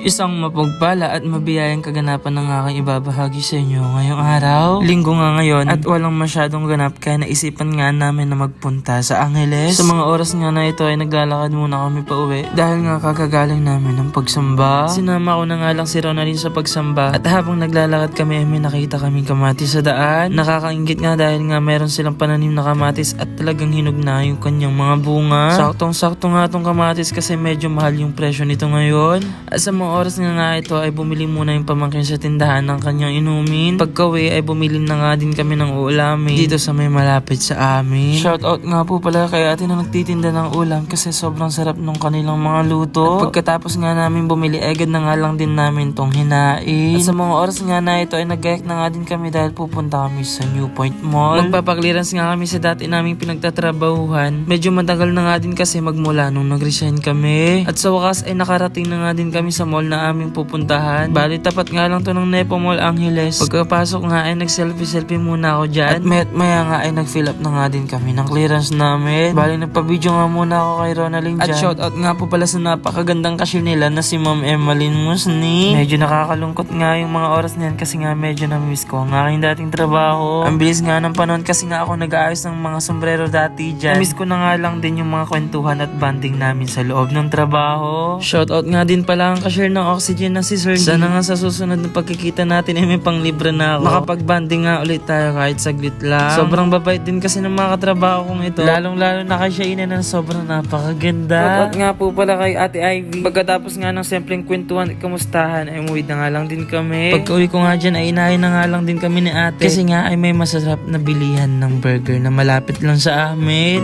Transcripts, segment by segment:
Isang mapagpala at mabiyayang kaganapan ng aking ibabahagi sa inyo ngayong araw. Linggo nga ngayon at walang masyadong ganap kaya naisipan nga namin na magpunta sa Angeles. Sa mga oras nga na ito ay naglalakad muna kami pa uwi dahil nga kakagaling namin ng pagsamba. Sinama ko na nga lang si Ronaldin sa pagsamba at habang naglalakad kami ay may nakita kaming kamatis sa daan. Nakakaingit nga dahil nga meron silang pananim na kamatis at talagang hinog na yung kanyang mga bunga. Saktong-sakto nga tong kamatis kasi medyo mahal yung presyo nito ngayon. At sa mga oras nga ito ay bumili muna yung pamangkin sa tindahan ng kanyang inumin. Pagkawi ay bumili na nga din kami ng ulamin dito sa may malapit sa amin. Shoutout nga po pala kay ate na nagtitinda ng ulam kasi sobrang sarap nung kanilang mga luto. At pagkatapos nga namin bumili agad na nga lang din namin tong hinain. At sa mga oras nga na ito ay nag-gayak na nga din kami dahil pupunta kami sa New Point Mall. Magpapaklirans nga kami sa dati naming pinagtatrabahuhan. Medyo matagal na nga din kasi magmula nung nag-resign kami. At sa wakas ay nakarating na nga din kami sa mall na aming pupuntahan. Bali tapat nga lang to ng Nepo Mall Angeles. Pagkapasok nga ay nag-selfie muna ako dyan. At maya nga ay nag-fill up na nga din kami ng clearance namin. Bali nagpa-video nga muna ako kay Ronaldin dyan. At shoutout nga po pala sa napakagandang cashier nila na si Ma'am Emmeline Musni. Medyo nakakalungkot nga yung mga oras niyan kasi nga medyo na-miss ko ang aking dating trabaho. Ang bilis nga ng panahon kasi nga ako nag-aayos ng mga sombrero dati dyan. Na-miss ko na nga lang din yung mga kwentuhan at banding namin sa loob ng trabaho. Shoutout nga din pala ang cashier ng Oxygen na si Sir G. Sana nga sa susunod na pagkikita natin ay may panglibre na ako. Makapag-banding nga ulit tayo kahit saglit lang. Sobrang babait din kasi ng mga katrabaho kong ito. Lalong-lalo na kay Shaina na sobrang napakaganda. Shoutout nga po pala kay Ate Ivy. Pagkatapos nga ng simpleng kwentuhan at kamustahan ay umuwi na nga lang din kami. Pagka-uwi ko nga dyan ay inahin na nga lang din kami ni ate. Kasi nga ay may masarap na bilihan ng burger na malapit lang sa amin.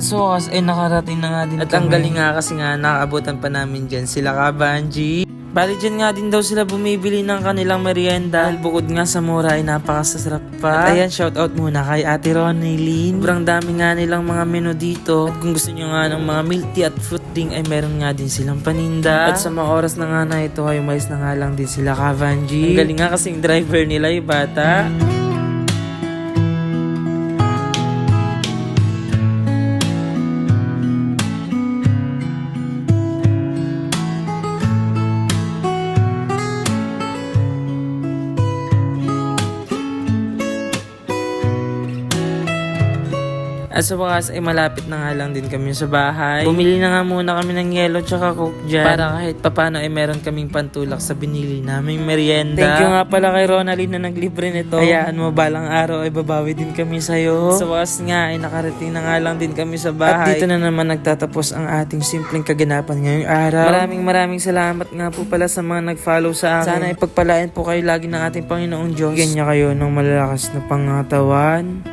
So as ay nakarating na nga din at ang galing nga kasi nga nakaabutan pa namin dyan sila Kabanji. Bali dyan nga din daw sila bumibili ng kanilang merienda dahil bukod nga sa mura ay napakasasarap pa. At ayan, shoutout muna kay Ate Ronaldin. Sobrang dami nga nilang mga menu dito. At kung gusto nyo nga ng mga milk tea at fruit drink ay meron nga din silang paninda. At sa mga oras na nga na ito ay umalis na nga lang din sila Kabanji. Ang galing nga kasing driver nila yung bata. At sa wakas ay malapit na nga lang din kami sa bahay. Bumili na nga muna kami ng yelo tsaka coke dyan para kahit papano ay meron kaming pantulak sa binili naming merienda. Thank you nga pala kay Ronaldin na naglibre nito. Hayaan mo balang araw ay babawi din kami sa'yo. Sa wakas nga ay nakarating na nga lang din kami sa bahay. At dito na naman nagtatapos ang ating simpleng kaganapan ngayong araw. Maraming salamat nga po pala sa mga nag-follow sa akin. Sana ay pagpalain po kayo lagi ng ating Panginoong Diyos. Bigyan niya kayo ng malalakas na pangatawan.